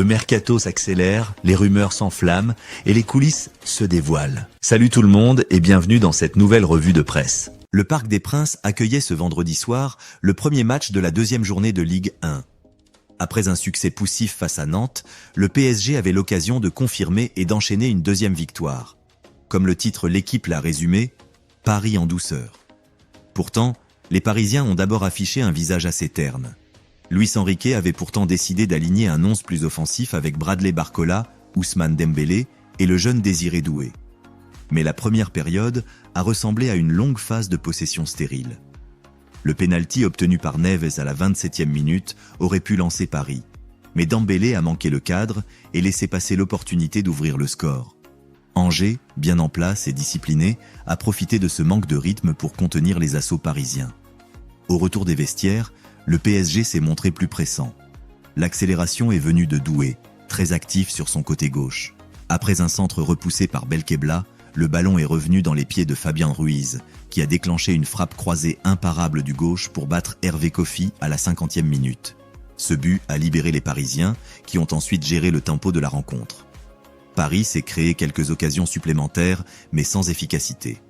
Le mercato s'accélère, les rumeurs s'enflamment et les coulisses se dévoilent. Salut tout le monde et bienvenue dans cette nouvelle revue de presse. Le Parc des Princes accueillait ce vendredi soir le premier match de la deuxième journée de Ligue 1. Après un succès poussif face à Nantes, le PSG avait l'occasion de confirmer et d'enchaîner une deuxième victoire. Comme le titre L'équipe l'a résumé, Paris en douceur. Pourtant, les Parisiens ont d'abord affiché un visage assez terne. Luis Enrique avait pourtant décidé d'aligner un 11 plus offensif avec Bradley Barcola, Ousmane Dembélé et le jeune Désiré Doué. Mais la première période a ressemblé à une longue phase de possession stérile. Le pénalty obtenu par Neves à la 27e minute aurait pu lancer Paris. Mais Dembélé a manqué le cadre et laissé passer l'opportunité d'ouvrir le score. Angers, bien en place et discipliné, a profité de ce manque de rythme pour contenir les assauts parisiens. Au retour des vestiaires, le PSG s'est montré plus pressant. L'accélération est venue de Doué, très actif sur son côté gauche. Après un centre repoussé par Belkebla, le ballon est revenu dans les pieds de Fabien Ruiz, qui a déclenché une frappe croisée imparable du gauche pour battre Hervé Kofi à la 50e minute. Ce but a libéré les Parisiens, qui ont ensuite géré le tempo de la rencontre. Paris s'est créé quelques occasions supplémentaires, mais sans efficacité.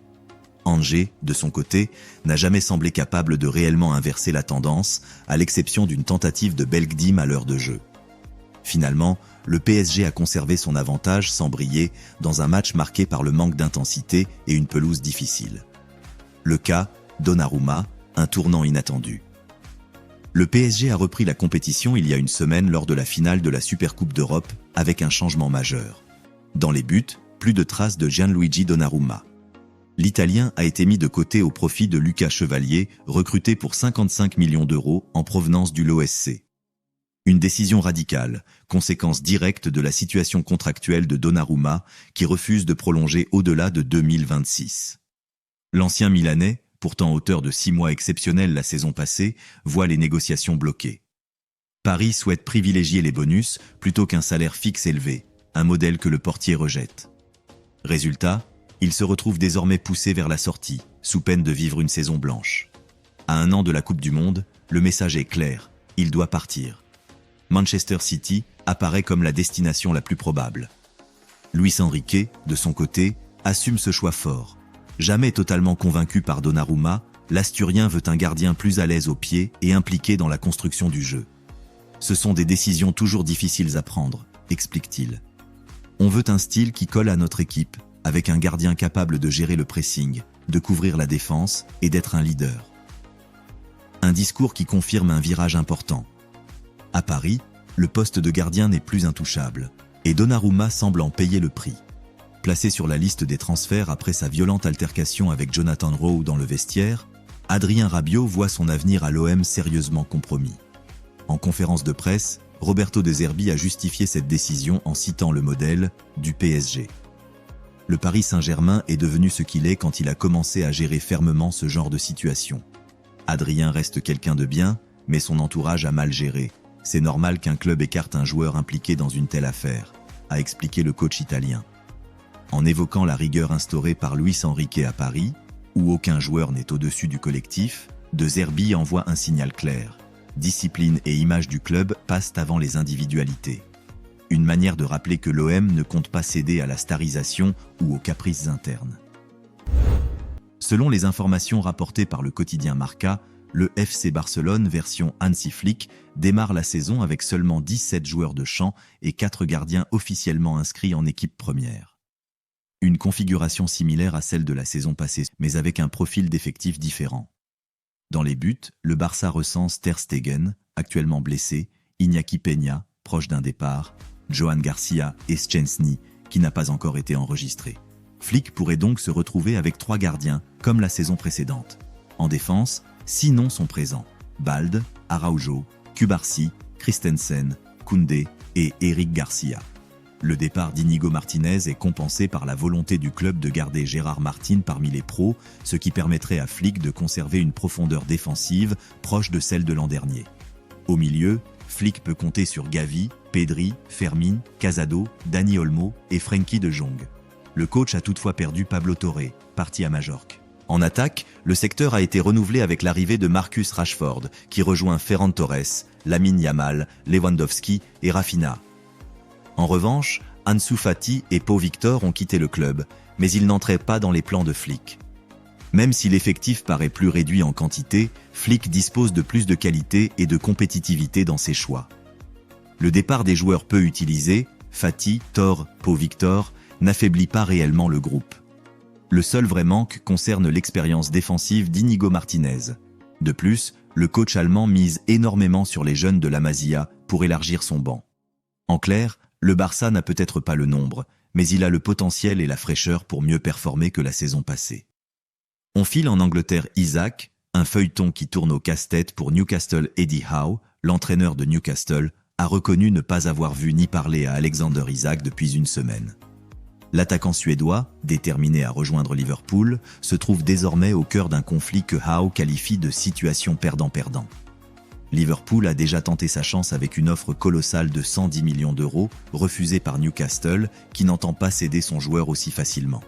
Angers, de son côté, n'a jamais semblé capable de réellement inverser la tendance, à l'exception d'une tentative de Belkdim à l'heure de jeu. Finalement, le PSG a conservé son avantage sans briller dans un match marqué par le manque d'intensité et une pelouse difficile. Le cas, Donnarumma, un tournant inattendu. Le PSG a repris la compétition il y a une semaine lors de la finale de la Supercoupe d'Europe avec un changement majeur. Dans les buts, plus de traces de Gianluigi Donnarumma. L'Italien a été mis de côté au profit de Lucas Chevalier, recruté pour 55 millions d'euros en provenance du l'OSC. Une décision radicale, conséquence directe de la situation contractuelle de Donnarumma, qui refuse de prolonger au-delà de 2026. L'ancien Milanais, pourtant auteur de 6 mois exceptionnels la saison passée, voit les négociations bloquées. Paris souhaite privilégier les bonus plutôt qu'un salaire fixe élevé, un modèle que le portier rejette. Résultat, il se retrouve désormais poussé vers la sortie, sous peine de vivre une saison blanche. À 1 an de la Coupe du Monde, le message est clair, il doit partir. Manchester City apparaît comme la destination la plus probable. Luis Enrique, de son côté, assume ce choix fort. Jamais totalement convaincu par Donnarumma, l'Asturien veut un gardien plus à l'aise au pied et impliqué dans la construction du jeu. Ce sont des décisions toujours difficiles à prendre, explique-t-il. On veut un style qui colle à notre équipe, avec un gardien capable de gérer le pressing, de couvrir la défense et d'être un leader. Un discours qui confirme un virage important. À Paris, le poste de gardien n'est plus intouchable, et Donnarumma semble en payer le prix. Placé sur la liste des transferts après sa violente altercation avec Jonathan Rowe dans le vestiaire, Adrien Rabiot voit son avenir à l'OM sérieusement compromis. En conférence de presse, Roberto De Zerbi a justifié cette décision en citant le modèle du PSG. Le Paris Saint-Germain est devenu ce qu'il est quand il a commencé à gérer fermement ce genre de situation. Adrien reste quelqu'un de bien, mais son entourage a mal géré. C'est normal qu'un club écarte un joueur impliqué dans une telle affaire, a expliqué le coach italien. En évoquant la rigueur instaurée par Luis Enrique à Paris, où aucun joueur n'est au-dessus du collectif, De Zerbi envoie un signal clair. Discipline et image du club passent avant les individualités. Une manière de rappeler que l'OM ne compte pas céder à la starisation ou aux caprices internes. Selon les informations rapportées par le quotidien Marca, le FC Barcelone version Hansi Flick démarre la saison avec seulement 17 joueurs de champ et 4 gardiens officiellement inscrits en équipe première. Une configuration similaire à celle de la saison passée, mais avec un profil d'effectif différent. Dans les buts, le Barça recense Ter Stegen, actuellement blessé, Iñaki Peña, proche d'un départ, Johan Garcia et Szczęsny, qui n'a pas encore été enregistré. Flick pourrait donc se retrouver avec 3 gardiens, comme la saison précédente. En défense, 6 noms sont présents. Balde, Araujo, Cubarsí, Christensen, Koundé et Eric Garcia. Le départ d'Inigo Martinez est compensé par la volonté du club de garder Gérard Martin parmi les pros, ce qui permettrait à Flick de conserver une profondeur défensive proche de celle de l'an dernier. Au milieu, Flick peut compter sur Gavi, Pedri, Fermin, Casado, Dani Olmo et Frenkie de Jong. Le coach a toutefois perdu Pablo Torre, parti à Majorque. En attaque, le secteur a été renouvelé avec l'arrivée de Marcus Rashford, qui rejoint Ferran Torres, Lamine Yamal, Lewandowski et Rafinha. En revanche, Ansu Fati et Pau Victor ont quitté le club, mais ils n'entraient pas dans les plans de Flick. Même si l'effectif paraît plus réduit en quantité, Flick dispose de plus de qualité et de compétitivité dans ses choix. Le départ des joueurs peu utilisés, Fati, Tor, Pau Victor, n'affaiblit pas réellement le groupe. Le seul vrai manque concerne l'expérience défensive d'Inigo Martinez. De plus, le coach allemand mise énormément sur les jeunes de la Masia pour élargir son banc. En clair, le Barça n'a peut-être pas le nombre, mais il a le potentiel et la fraîcheur pour mieux performer que la saison passée. On file en Angleterre Isak, un feuilleton qui tourne au casse-tête pour Newcastle. Eddie Howe, l'entraîneur de Newcastle, a reconnu ne pas avoir vu ni parlé à Alexander Isak depuis une semaine. L'attaquant suédois, déterminé à rejoindre Liverpool, se trouve désormais au cœur d'un conflit que Howe qualifie de situation perdant-perdant. Liverpool a déjà tenté sa chance avec une offre colossale de 110 millions d'euros, refusée par Newcastle, qui n'entend pas céder son joueur aussi facilement.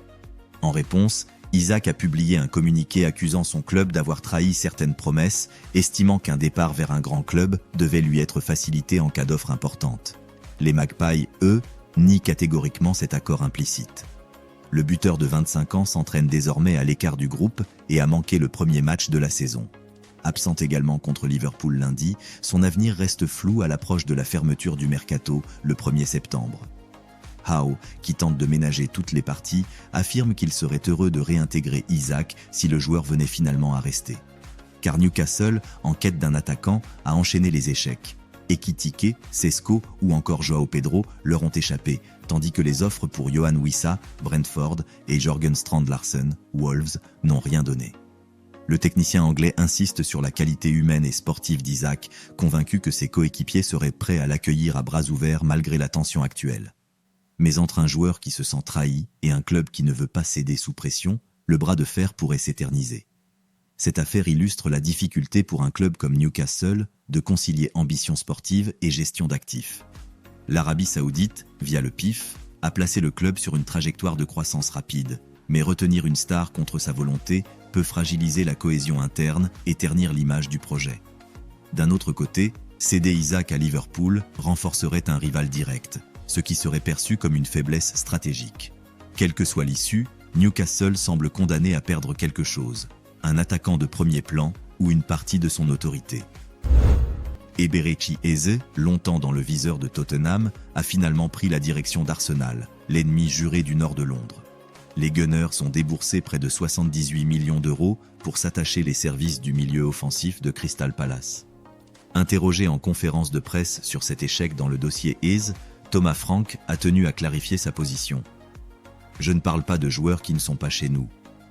En réponse, Isak a publié un communiqué accusant son club d'avoir trahi certaines promesses, estimant qu'un départ vers un grand club devait lui être facilité en cas d'offre importante. Les Magpies, eux, nient catégoriquement cet accord implicite. Le buteur de 25 ans s'entraîne désormais à l'écart du groupe et a manqué le premier match de la saison. Absent également contre Liverpool lundi, son avenir reste flou à l'approche de la fermeture du mercato le 1er septembre. Howe, qui tente de ménager toutes les parties, affirme qu'il serait heureux de réintégrer Isak si le joueur venait finalement à rester. Car Newcastle, en quête d'un attaquant, a enchaîné les échecs. Ekitike, Sesko ou encore Joao Pedro leur ont échappé, tandis que les offres pour Yohan Wissa, Brentford et Jørgen Strand Larsen, Wolves, n'ont rien donné. Le technicien anglais insiste sur la qualité humaine et sportive d'Isak, convaincu que ses coéquipiers seraient prêts à l'accueillir à bras ouverts malgré la tension actuelle. Mais entre un joueur qui se sent trahi et un club qui ne veut pas céder sous pression, le bras de fer pourrait s'éterniser. Cette affaire illustre la difficulté pour un club comme Newcastle de concilier ambition sportive et gestion d'actifs. L'Arabie Saoudite, via le PIF, a placé le club sur une trajectoire de croissance rapide, mais retenir une star contre sa volonté peut fragiliser la cohésion interne et ternir l'image du projet. D'un autre côté, céder Isak à Liverpool renforcerait un rival direct, ce qui serait perçu comme une faiblesse stratégique. Quelle que soit l'issue, Newcastle semble condamné à perdre quelque chose, un attaquant de premier plan ou une partie de son autorité. Eberechi Eze, longtemps dans le viseur de Tottenham, a finalement pris la direction d'Arsenal, l'ennemi juré du nord de Londres. Les Gunners ont déboursé près de 78 millions d'euros pour s'attacher les services du milieu offensif de Crystal Palace. Interrogé en conférence de presse sur cet échec dans le dossier Eze, Thomas Frank a tenu à clarifier sa position. « Je ne parle pas de joueurs qui ne sont pas chez nous.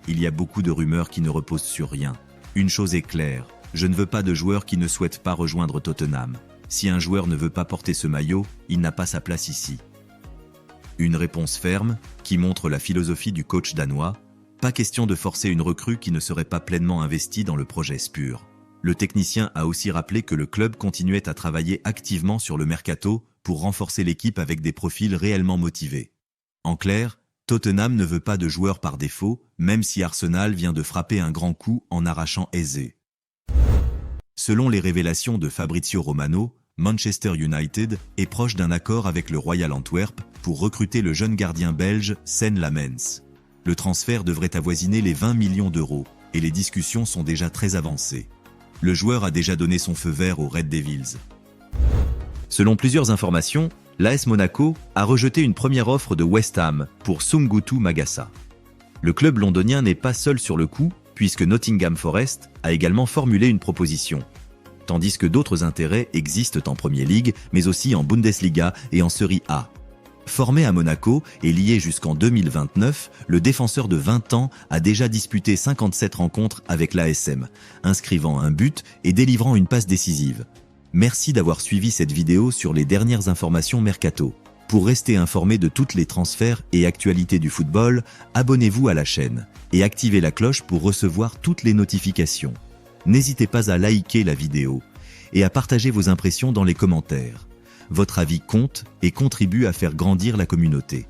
Il y a beaucoup de rumeurs qui ne reposent sur rien. Une chose est claire, je ne veux pas de joueurs qui ne souhaitent pas rejoindre Tottenham. Si un joueur ne veut pas porter ce maillot, il n'a pas sa place ici. » Une réponse ferme, qui montre la philosophie du coach danois. Pas question de forcer une recrue qui ne serait pas pleinement investie dans le projet Spurs. Le technicien a aussi rappelé que le club continuait à travailler activement sur le mercato pour renforcer l'équipe avec des profils réellement motivés. En clair, Tottenham ne veut pas de joueurs par défaut, même si Arsenal vient de frapper un grand coup en arrachant Eze. Selon les révélations de Fabrizio Romano, Manchester United est proche d'un accord avec le Royal Antwerp pour recruter le jeune gardien belge Sven Lamens. Le transfert devrait avoisiner les 20 millions d'euros et les discussions sont déjà très avancées. Le joueur a déjà donné son feu vert aux Red Devils. Selon plusieurs informations, l'AS Monaco a rejeté une première offre de West Ham pour Soumgoutou Magassa. Le club londonien n'est pas seul sur le coup, puisque Nottingham Forest a également formulé une proposition. Tandis que d'autres intérêts existent en Premier League, mais aussi en Bundesliga et en Serie A. Formé à Monaco et lié jusqu'en 2029, le défenseur de 20 ans a déjà disputé 57 rencontres avec l'ASM, inscrivant un but et délivrant une passe décisive. Merci d'avoir suivi cette vidéo sur les dernières informations Mercato. Pour rester informé de toutes les transferts et actualités du football, abonnez-vous à la chaîne et activez la cloche pour recevoir toutes les notifications. N'hésitez pas à liker la vidéo et à partager vos impressions dans les commentaires. Votre avis compte et contribue à faire grandir la communauté.